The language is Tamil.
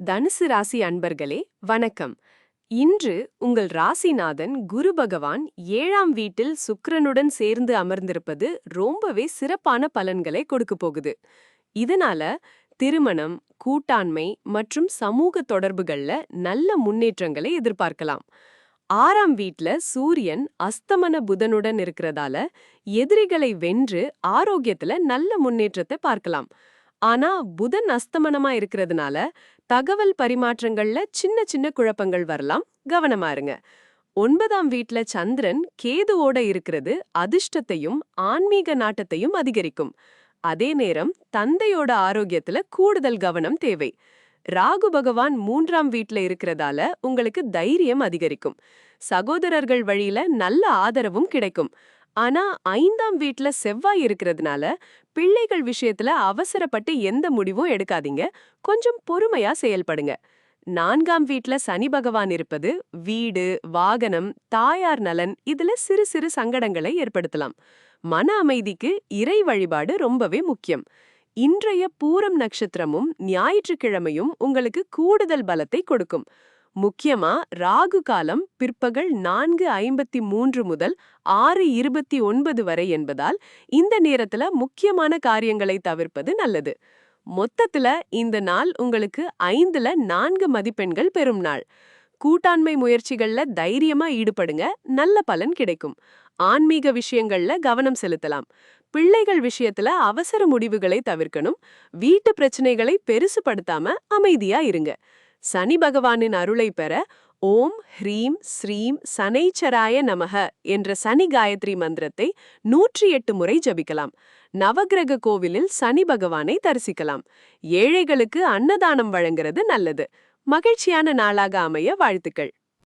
தனுசு ராசி அன்பர்களே வணக்கம். இன்று உங்கள் ராசிநாதன் குரு பகவான் 7ஆம் வீட்டில் சுக்கிரனுடன் சேர்ந்து அமர்ந்திருப்பது ரொம்பவே சிறப்பான பலன்களை கொடுக்க போகுது. இதனால திருமணம், கூட்டாண்மை மற்றும் சமூக தொடர்புகள்ல நல்ல முன்னேற்றங்களை எதிர்பார்க்கலாம். 6ஆம் வீட்ல சூரியன் அஸ்தமன புதனுடன் இருக்கிறதால எதிரிகளை வென்று ஆரோக்கியத்துல நல்ல முன்னேற்றத்தை பார்க்கலாம். ஆனா புதன் அஸ்தமனமா இருக்கிறதுனால தகவல் பரிமாற்றங்கள்ல சின்ன சின்ன குழப்பங்கள் வரலாம். கவனமா இருங்க. 9ஆம் வீட்ல சந்திரன் கேதுவோட இருக்கிறது அதிர்ஷ்டத்தையும் ஆன்மீக நாட்டத்தையும் அதிகரிக்கும். அதே நேரம் தந்தையோட ஆரோக்கியத்துல கூடுதல் கவனம் தேவை. ராகு பகவான் 3ஆம் வீட்ல இருக்கிறதால உங்களுக்கு தைரியம் அதிகரிக்கும். சகோதரர்கள் வழியில நல்ல ஆதரவும் கிடைக்கும். ஆனா 5ஆம் வீட்ல செவ்வாய் இருக்கிறதுனால பிள்ளைகள் விஷயத்துல அவசரப்பட்டு எந்த முடிவும் எடுக்காதீங்க. கொஞ்சம் பொறுமையா செயல்படுங்க. 4ஆம் வீட்ல சனி பகவான் இருப்பது வீடு, வாகனம், தாயார் நலன் இதுல சிறு சிறு சங்கடங்களை ஏற்படுத்தலாம். மன அமைதிக்கு இறை வழிபாடு ரொம்பவே முக்கியம். இன்றைய பூரம் நட்சத்திரமும் ஞாயிற்றுக்கிழமையும் உங்களுக்கு கூடுதல் பலத்தை கொடுக்கும். முக்கியமா ராகு காலம் பிற்பகல் 4:53 முதல் 6:29 வரை என்பதால் இந்த நேரத்துல முக்கியமான காரியங்களை தவிர்ப்பது நல்லது. மொத்தத்துல இந்த நாள் உங்களுக்கு 5ல 4 மதிப்பெண்கள் பெறும் நாள். கூட்டாண்மை முயற்சிகள்ல தைரியமா ஈடுபடுங்க, நல்ல பலன் கிடைக்கும். ஆன்மீக விஷயங்கள்ல கவனம் செலுத்தலாம். பிள்ளைகள் விஷயத்துல அவசர முடிவுகளை தவிர்க்கணும். வீட்டு பிரச்சனைகளை பெருசுபடுத்தாம அமைதியா இருங்க. சனி பகவானின் அருளை பெற ஓம் ஹ்ரீம் ஸ்ரீம் சனைச்சராய நமக என்ற சனி காயத்ரி மந்திரத்தை 108 முறை ஜபிக்கலாம். நவக்கிரக கோவிலில் சனி பகவானை தரிசிக்கலாம். ஏழைகளுக்கு அன்னதானம் வழங்குறது நல்லது. மகிழ்ச்சியான நாளாக அமைய வாழ்த்துக்கள்.